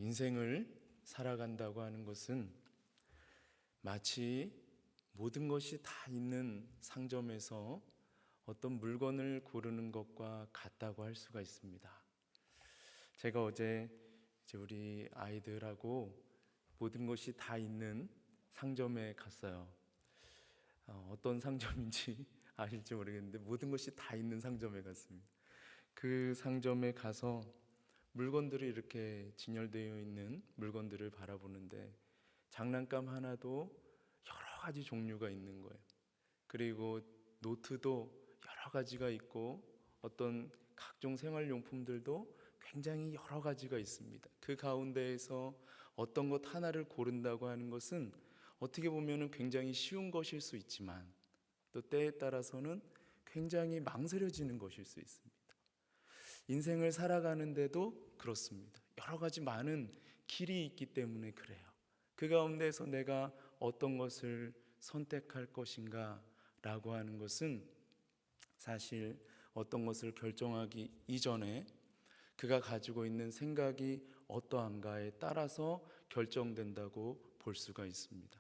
인생을 살아간다고 하는 것은 마치 모든 것이 다 있는 상점에서 어떤 물건을 고르는 것과 같다고 할 수가 있습니다. 제가 어제 우리 아이들하고 모든 것이 다 있는 상점에 갔어요. 어떤 상점인지 아실지 모르겠는데 모든 것이 다 있는 상점에 갔습니다. 그 상점에 가서 물건들이 이렇게 진열되어 있는 물건들을 바라보는데 장난감 하나도 여러 가지 종류가 있는 거예요. 그리고 노트도 여러 가지가 있고 어떤 각종 생활용품들도 굉장히 여러 가지가 있습니다. 그 가운데에서 어떤 것 하나를 고른다고 하는 것은 어떻게 보면 굉장히 쉬운 것일 수 있지만 또 때에 따라서는 굉장히 망설여지는 것일 수 있습니다. 인생을 살아가는데도 그렇습니다. 여러 가지 많은 길이 있기 때문에 그래요. 그 가운데서 내가 어떤 것을 선택할 것인가 라고 하는 것은 사실 어떤 것을 결정하기 이전에 그가 가지고 있는 생각이 어떠한가에 따라서 결정된다고 볼 수가 있습니다.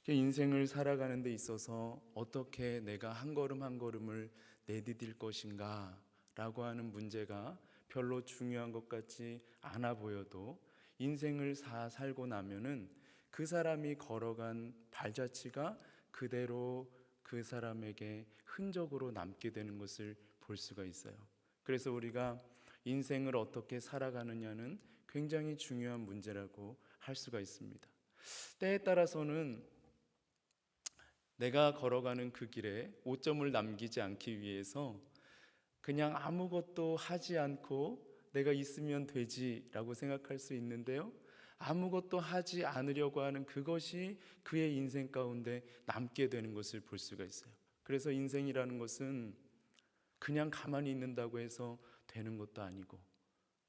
인생을 살아가는 데 있어서 어떻게 내가 한 걸음 한 걸음을 내디딜 것인가 라고 하는 문제가 별로 중요한 것 같지 않아 보여도 인생을 살고 나면은 그 사람이 걸어간 발자취가 그대로 그 사람에게 흔적으로 남게 되는 것을 볼 수가 있어요. 그래서 우리가 인생을 어떻게 살아가느냐는 굉장히 중요한 문제라고 할 수가 있습니다. 때에 따라서는 내가 걸어가는 그 길에 오점을 남기지 않기 위해서 그냥 아무것도 하지 않고 내가 있으면 되지라고 생각할 수 있는데요, 아무것도 하지 않으려고 하는 그것이 그의 인생 가운데 남게 되는 것을 볼 수가 있어요. 그래서 인생이라는 것은 그냥 가만히 있는다고 해서 되는 것도 아니고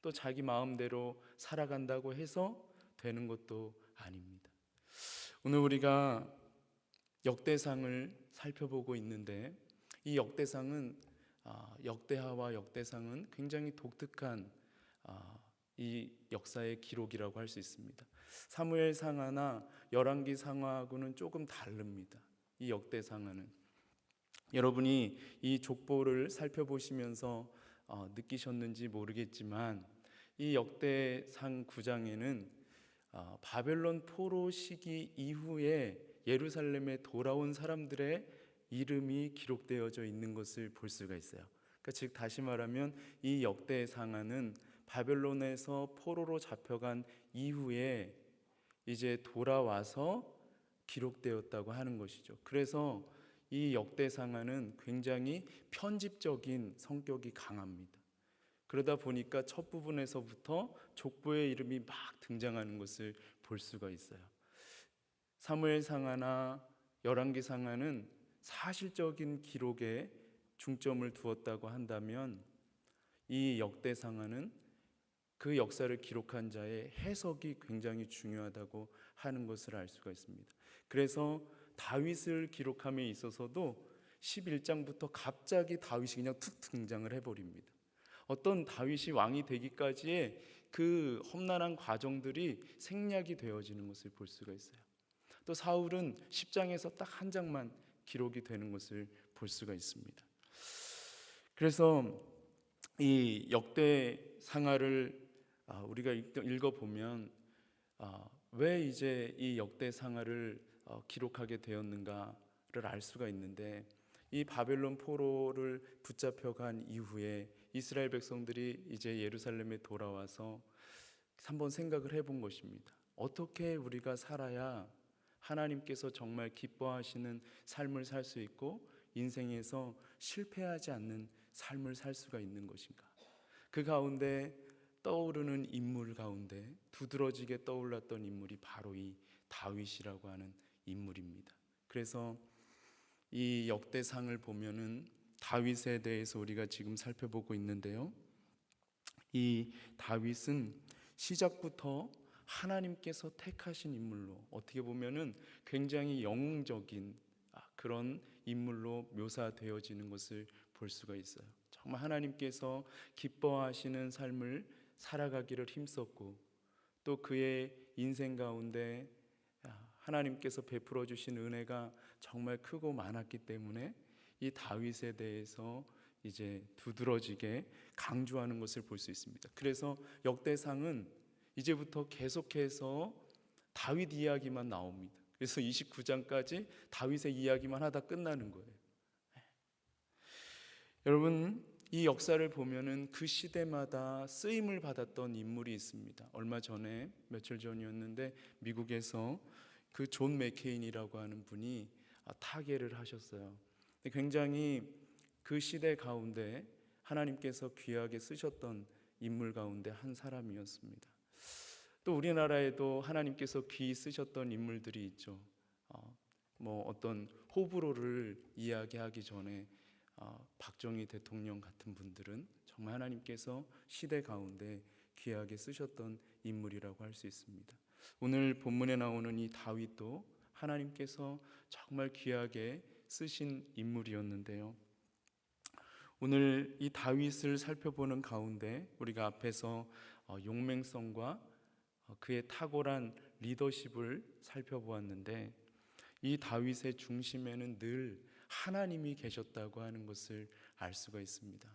또 자기 마음대로 살아간다고 해서 되는 것도 아닙니다. 오늘 우리가 역대상을 살펴보고 있는데 이 역대하와 역대상은 굉장히 독특한 이 역사의 기록이라고 할 수 있습니다. 사무엘상하나 열왕기상하고는 조금 다릅니다. 이 역대상하는 여러분이 이 족보를 살펴보시면서 느끼셨는지 모르겠지만 이 역대상 9장에는 바벨론 포로 시기 이후에 예루살렘에 돌아온 사람들의 이름이 기록되어져 있는 것을 볼 수가 있어요. 그러니까 즉 다시 말하면 이 역대상하는 바벨론에서 포로로 잡혀간 이후에 이제 돌아와서 기록되었다고 하는 것이죠. 그래서 이 역대상하는 굉장히 편집적인 성격이 강합니다. 그러다 보니까 첫 부분에서부터 족보의 이름이 막 등장하는 것을 볼 수가 있어요. 사무엘상하나 열왕기상하는 사실적인 기록에 중점을 두었다고 한다면 이 역대상하는 그 역사를 기록한 자의 해석이 굉장히 중요하다고 하는 것을 알 수가 있습니다. 그래서 다윗을 기록함에 있어서도 11장부터 갑자기 다윗이 그냥 툭 등장을 해버립니다. 어떤 다윗이 왕이 되기까지의 그 험난한 과정들이 생략이 되어지는 것을 볼 수가 있어요. 또 사울은 10장에서 딱 한 장만 기록이 되는 것을 볼 수가 있습니다. 그래서 이 역대상하를 우리가 읽어보면 왜 이제 이 역대상하를 기록하게 되었는가를 알 수가 있는데, 이 바벨론 포로를 붙잡혀간 이후에 이스라엘 백성들이 이제 예루살렘에 돌아와서 한번 생각을 해본 것입니다. 어떻게 우리가 살아야 하나님께서 정말 기뻐하시는 삶을 살 수 있고 인생에서 실패하지 않는 삶을 살 수가 있는 것인가? 그 가운데 떠오르는 인물 가운데 두드러지게 떠올랐던 인물이 바로 이 다윗이라고 하는 인물입니다. 그래서 이 역대상을 보면은 다윗에 대해서 우리가 지금 살펴보고 있는데요, 이 다윗은 시작부터 하나님께서 택하신 인물로, 어떻게 보면은 굉장히 영웅적인 그런 인물로 묘사되어지는 것을 볼 수가 있어요. 정말 하나님께서 기뻐하시는 삶을 살아가기를 힘썼고 또 그의 인생 가운데 하나님께서 베풀어 주신 은혜가 정말 크고 많았기 때문에 이 다윗에 대해서 이제 두드러지게 강조하는 것을 볼 수 있습니다. 그래서 역대상은 이제부터 계속해서 다윗 이야기만 나옵니다. 그래서 29장까지 다윗의 이야기만 하다 끝나는 거예요. 여러분, 이 역사를 보면은 그 시대마다 쓰임을 받았던 인물이 있습니다. 얼마 전에, 며칠 전이었는데 미국에서 그 존 맥케인이라고 하는 분이 타계를 하셨어요. 굉장히 그 시대 가운데 하나님께서 귀하게 쓰셨던 인물 가운데 한 사람이었습니다. 또 우리나라에도 하나님께서 귀히 쓰셨던 인물들이 있죠. 어떤 호불호를 이야기하기 전에 박정희 대통령 같은 분들은 정말 하나님께서 시대 가운데 귀하게 쓰셨던 인물이라고 할 수 있습니다. 오늘 본문에 나오는 이 다윗도 하나님께서 정말 귀하게 쓰신 인물이었는데요. 오늘 이 다윗을 살펴보는 가운데 우리가 앞에서 용맹성과 그의 탁월한 리더십을 살펴보았는데, 이 다윗의 중심에는 늘 하나님이 계셨다고 하는 것을 알 수가 있습니다.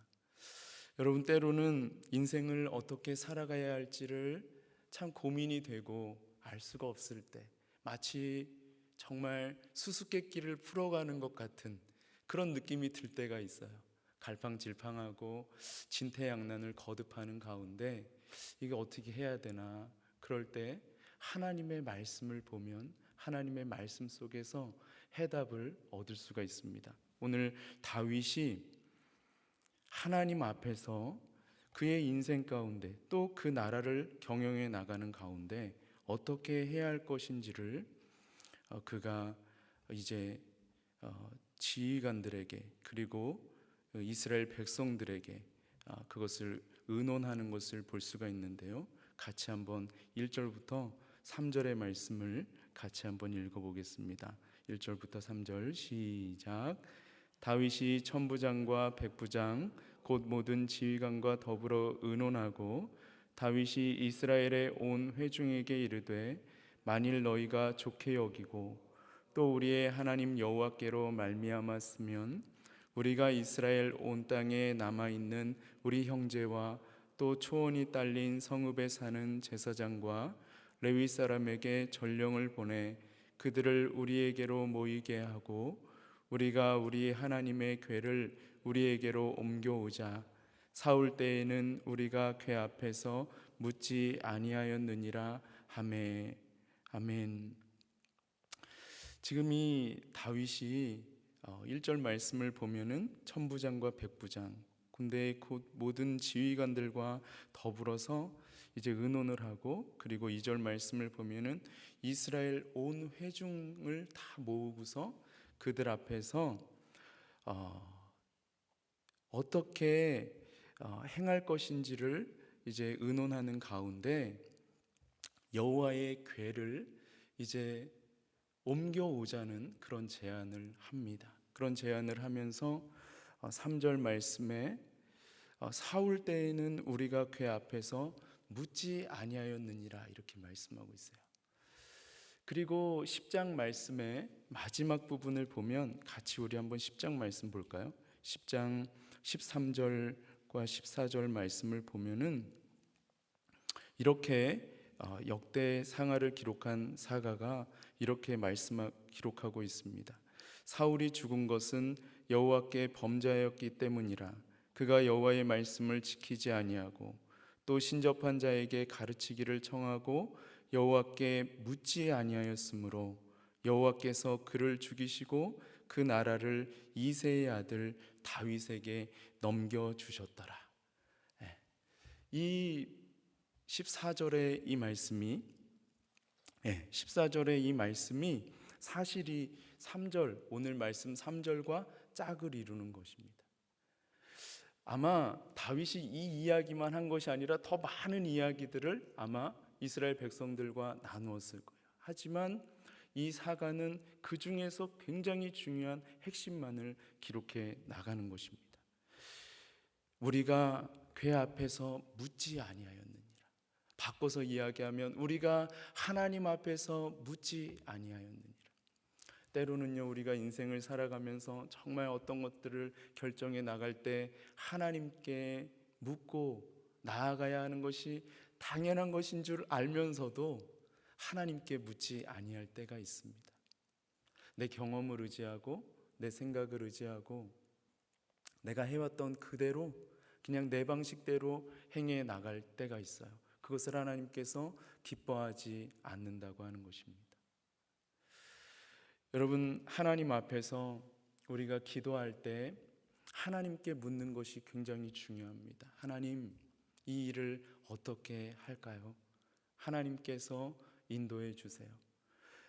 여러분, 때로는 인생을 어떻게 살아가야 할지를 참 고민이 되고 알 수가 없을 때, 마치 정말 수수께끼를 풀어가는 것 같은 그런 느낌이 들 때가 있어요. 갈팡질팡하고 진퇴양난을 거듭하는 가운데 이게 어떻게 해야 되나, 그럴 때 하나님의 말씀을 보면 하나님의 말씀 속에서 해답을 얻을 수가 있습니다. 오늘 다윗이 하나님 앞에서 그의 인생 가운데 또 그 나라를 경영해 나가는 가운데 어떻게 해야 할 것인지를 그가 이제 지휘관들에게 그리고 이스라엘 백성들에게 그것을 의논하는 것을 볼 수가 있는데요. 같이 한번 1절부터 3절의 말씀을 같이 한번 읽어보겠습니다. 1절부터 3절 시작. 다윗이 천부장과 백부장 곧 모든 지휘관과 더불어 의논하고 다윗이 이스라엘의 온 회중에게 이르되 만일 너희가 좋게 여기고 또 우리의 하나님 여호와께로 말미암았으면 우리가 이스라엘 온 땅에 남아있는 우리 형제와 또 초원이 딸린 성읍에 사는 제사장과 레위 사람에게 전령을 보내 그들을 우리에게로 모이게 하고 우리가 우리 하나님의 궤를 우리에게로 옮겨오자. 사울 때에는 우리가 궤 앞에서 묻지 아니하였느니라 하매. 아멘. 지금 이 다윗이 1절 말씀을 보면은 천부장과 백부장, 군대의 곧 모든 지휘관들과 더불어서 이제 의논을 하고, 그리고 2절 말씀을 보면은 이스라엘 온 회중을 다 모으고서 그들 앞에서 어떻게 행할 것인지를 이제 의논하는 가운데 여호와의 궤를 이제 옮겨오자는 그런 제안을 합니다. 그런 제안을 하면서 3절 말씀에 사울 때에는 우리가 궤 앞에서 묻지 아니하였느니라 이렇게 말씀하고 있어요. 그리고 10장 말씀의 마지막 부분을 보면 같이 우리 한번 10장 말씀 볼까요? 10장 13절과 14절 말씀을 보면은 이렇게 역대 상하를 기록한 사가가 이렇게 기록하고 있습니다. 사울이 죽은 것은 여호와께 범죄하였기 때문이라. 그가 여호와의 말씀을 지키지 아니하고 또 신접한 자에게 가르치기를 청하고 여호와께 묻지 아니하였으므로 여호와께서 그를 죽이시고 그 나라를 이새의 아들 다윗에게 넘겨주셨더라. 이 14절의 이 말씀이 14절의 이 말씀이 사실이 3절, 오늘 말씀 3절과 짝을 이루는 것입니다. 아마 다윗이 이 이야기만 한 것이 아니라 더 많은 이야기들을 아마 이스라엘 백성들과 나누었을 거예요. 하지만 이 사가는 그 중에서 굉장히 중요한 핵심만을 기록해 나가는 것입니다. 우리가 궤 앞에서 묻지 아니하였느니라. 바꿔서 이야기하면 우리가 하나님 앞에서 묻지 아니하였느니라. 때로는요, 우리가 인생을 살아가면서 정말 어떤 것들을 결정해 나갈 때 하나님께 묻고 나아가야 하는 것이 당연한 것인 줄 알면서도 하나님께 묻지 아니할 때가 있습니다. 내 경험을 의지하고 내 생각을 의지하고 내가 해왔던 그대로 그냥 내 방식대로 행해 나갈 때가 있어요. 그것을 하나님께서 기뻐하지 않는다고 하는 것입니다. 여러분, 하나님 앞에서 우리가 기도할 때 하나님께 묻는 것이 굉장히 중요합니다. 하나님, 이 일을 어떻게 할까요? 하나님께서 인도해 주세요.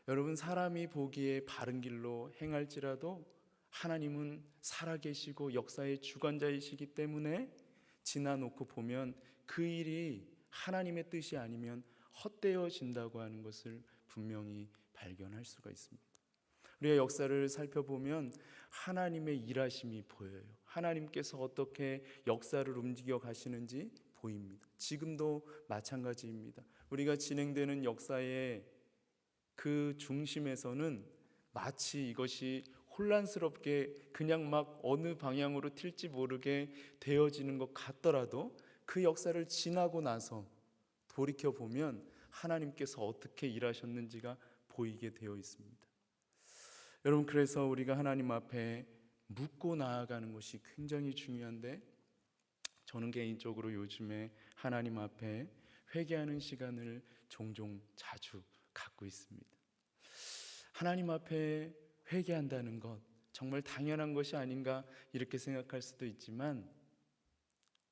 여러분, 사람이 보기에 바른 길로 행할지라도 하나님은 살아계시고 역사의 주관자이시기 때문에 지나놓고 보면 그 일이 하나님의 뜻이 아니면 헛되어진다고 하는 것을 분명히 발견할 수가 있습니다. 우리가 역사를 살펴보면 하나님의 일하심이 보여요. 하나님께서 어떻게 역사를 움직여 가시는지 보입니다. 지금도 마찬가지입니다. 우리가 진행되는 역사의 그 중심에서는 마치 이것이 혼란스럽게 그냥 막 어느 방향으로 튈지 모르게 되어지는 것 같더라도 그 역사를 지나고 나서 돌이켜보면 하나님께서 어떻게 일하셨는지가 보이게 되어 있습니다. 여러분, 그래서 우리가 하나님 앞에 묻고 나아가는 것이 굉장히 중요한데, 저는 개인적으로 요즘에 하나님 앞에 회개하는 시간을 종종 자주 갖고 있습니다. 하나님 앞에 회개한다는 것 정말 당연한 것이 아닌가 이렇게 생각할 수도 있지만,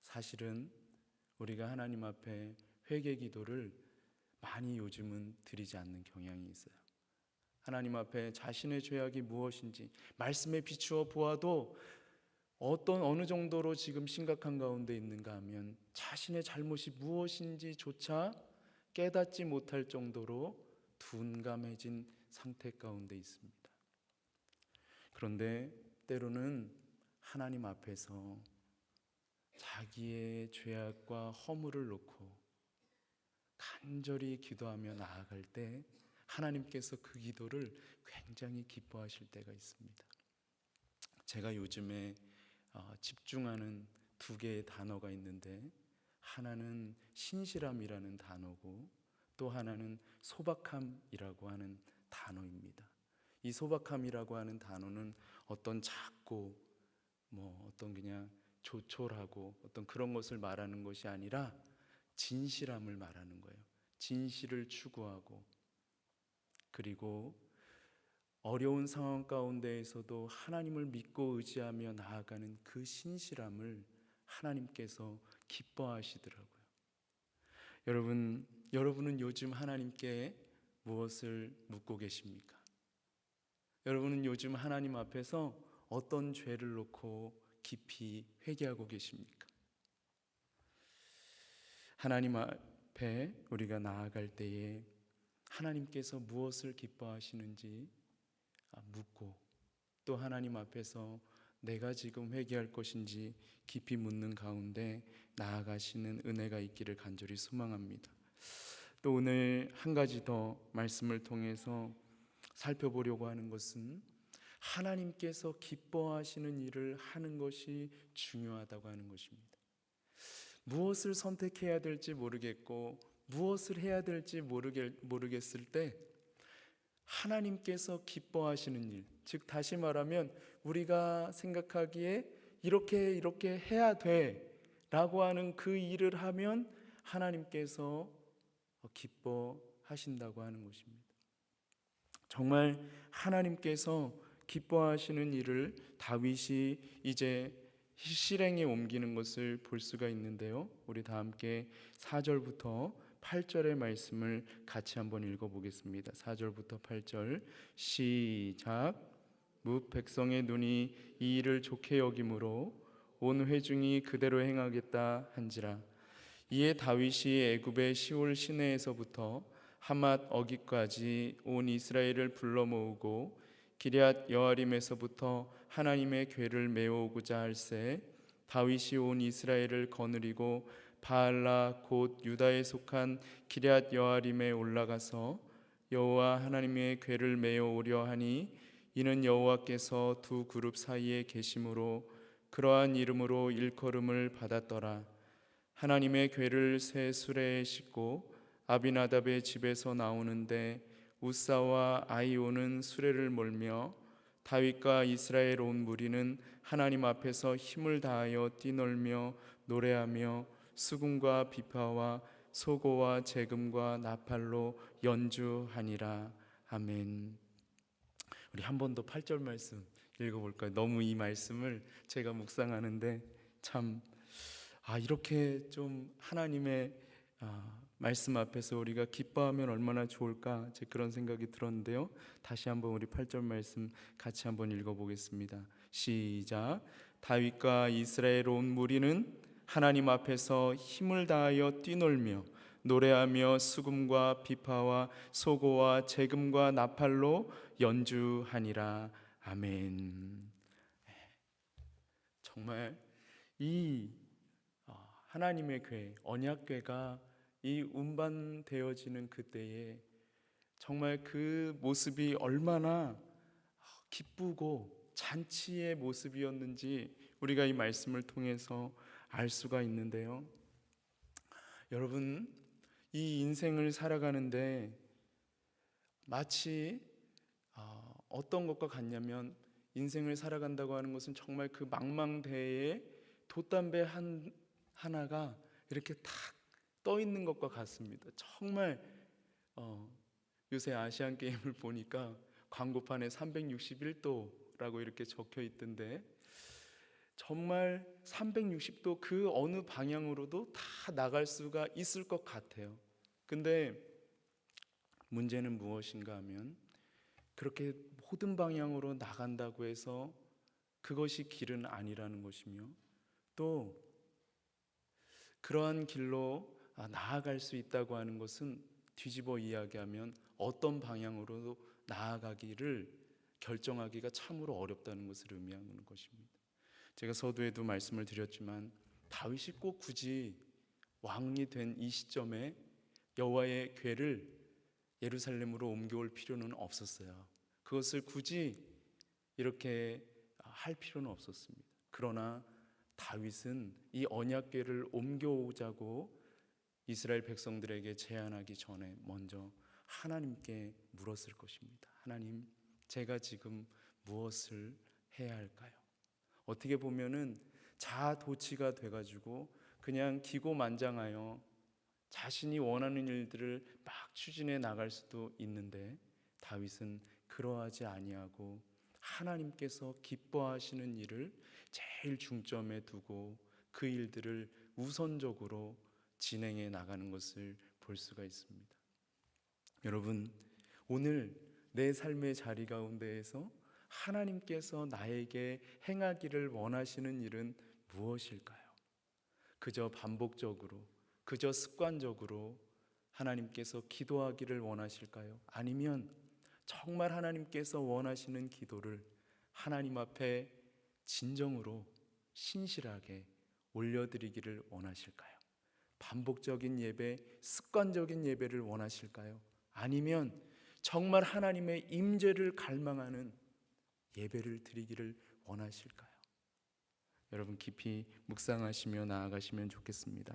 사실은 우리가 하나님 앞에 회개 기도를 많이 요즘은 드리지 않는 경향이 있어요. 하나님 앞에 자신의 죄악이 무엇인지 말씀에 비추어 보아도 어느 정도로 지금 심각한 가운데 있는가 하면 자신의 잘못이 무엇인지조차 깨닫지 못할 정도로 둔감해진 상태 가운데 있습니다. 그런데 때로는 하나님 앞에서 자기의 죄악과 허물을 놓고 간절히 기도하며 나아갈 때 하나님께서 그 기도를 굉장히 기뻐하실 때가 있습니다. 제가 요즘에 집중하는 두 개의 단어가 있는데, 하나는 신실함이라는 단어고 또 하나는 소박함이라고 하는 단어입니다. 이 소박함이라고 하는 단어는 어떤 작고 어떤 그냥 조촐하고 어떤 그런 것을 말하는 것이 아니라 진실함을 말하는 거예요. 진실을 추구하고, 그리고 어려운 상황 가운데에서도 하나님을 믿고 의지하며 나아가는 그 신실함을 하나님께서 기뻐하시더라고요. 여러분은 요즘 하나님께 무엇을 묻고 계십니까? 여러분은 요즘 하나님 앞에서 어떤 죄를 놓고 깊이 회개하고 계십니까? 하나님 앞에 우리가 나아갈 때에 하나님께서 무엇을 기뻐하시는지 묻고, 또 하나님 앞에서 내가 지금 회개할 것인지 깊이 묻는 가운데 나아가시는 은혜가 있기를 간절히 소망합니다. 또 오늘 한 가지 더 말씀을 통해서 살펴보려고 하는 것은 하나님께서 기뻐하시는 일을 하는 것이 중요하다고 하는 것입니다. 무엇을 선택해야 될지 모르겠고 무엇을 해야 될지 모르겠을 때 하나님께서 기뻐하시는 일, 즉 다시 말하면 우리가 생각하기에 이렇게 해야 돼 라고 하는 그 일을 하면 하나님께서 기뻐하신다고 하는 것입니다. 정말 하나님께서 기뻐하시는 일을 다윗이 이제 실행에 옮기는 것을 볼 수가 있는데요, 우리 다 함께 4절부터 8절의 말씀을 같이 한번 읽어보겠습니다. 4절부터 8절 시작. 뭇 백성의 눈이 이 일을 좋게 여김으로 온 회중이 그대로 행하겠다 한지라. 이에 다윗이 애굽의 시올 시내에서부터 하맛 어깃까지 온 이스라엘을 불러 모으고 기럇 여아림에서부터 하나님의 궤를 메어오고자 할새 다윗이 온 이스라엘을 거느리고 바알라 곧 유다에 속한 기럇 여아림에 올라가서 여호와 하나님의 궤를 메어 오려 하니 이는 여호와께서 두 그룹 사이에 계심으로 그러한 이름으로 일컬음을 받았더라. 하나님의 궤를 새 수레에 싣고 아비나답의 집에서 나오는데 우사와 아이오는 수레를 몰며 다윗과 이스라엘 온 무리는 하나님 앞에서 힘을 다하여 뛰놀며 노래하며 수금과 비파와 소고와 재금과 나팔로 연주하니라. 아멘. 우리 한 번 더 8절 말씀 읽어볼까요? 너무 이 말씀을 제가 묵상하는데 참 이렇게 좀 하나님의 말씀 앞에서 우리가 기뻐하면 얼마나 좋을까, 제 그런 생각이 들었는데요. 다시 한번 우리 8절 말씀 같이 한번 읽어보겠습니다. 시작. 다윗과 이스라엘 온 무리는 하나님 앞에서 힘을 다하여 뛰놀며 노래하며 수금과 비파와 소고와 재금과 나팔로 연주하니라. 아멘. 정말 이 하나님의 궤, 언약궤가 이 운반되어지는 그때에 정말 그 모습이 얼마나 기쁘고 잔치의 모습이었는지 우리가 이 말씀을 통해서 알 수가 있는데요. 여러분, 이 인생을 살아가는데 마치 어떤 것과 같냐면, 인생을 살아간다고 하는 것은 정말 그 망망대해에 돛담배 하나가 이렇게 탁 떠 있는 것과 같습니다. 정말 요새 아시안 게임을 보니까 광고판에 361도라고 이렇게 적혀 있던데, 정말 360도 그 어느 방향으로도 다 나갈 수가 있을 것 같아요. 근데 문제는 무엇인가 하면, 그렇게 모든 방향으로 나간다고 해서 그것이 길은 아니라는 것이며, 또 그러한 길로 나아갈 수 있다고 하는 것은 뒤집어 이야기하면 어떤 방향으로도 나아가기를 결정하기가 참으로 어렵다는 것을 의미하는 것입니다. 제가 서두에도 말씀을 드렸지만 다윗이 꼭 굳이 왕이 된 이 시점에 여호와의 궤를 예루살렘으로 옮겨올 필요는 없었어요. 그것을 굳이 이렇게 할 필요는 없었습니다. 그러나 다윗은 이 언약궤를 옮겨오자고 이스라엘 백성들에게 제안하기 전에 먼저 하나님께 물었을 것입니다. 하나님, 제가 지금 무엇을 해야 할까요? 어떻게 보면은 자아도취가 돼가지고 그냥 기고만장하여 자신이 원하는 일들을 막 추진해 나갈 수도 있는데, 다윗은 그러하지 아니하고 하나님께서 기뻐하시는 일을 제일 중점에 두고 그 일들을 우선적으로 진행해 나가는 것을 볼 수가 있습니다. 여러분, 오늘 내 삶의 자리 가운데에서 하나님께서 나에게 행하기를 원하시는 일은 무엇일까요? 그저 반복적으로, 그저 습관적으로 하나님께서 기도하기를 원하실까요? 아니면 정말 하나님께서 원하시는 기도를 하나님 앞에 진정으로 신실하게 올려드리기를 원하실까요? 반복적인 예배, 습관적인 예배를 원하실까요? 아니면 정말 하나님의 임재를 갈망하는 예배를 드리기를 원하실까요? 여러분, 깊이 묵상하시며 나아가시면 좋겠습니다.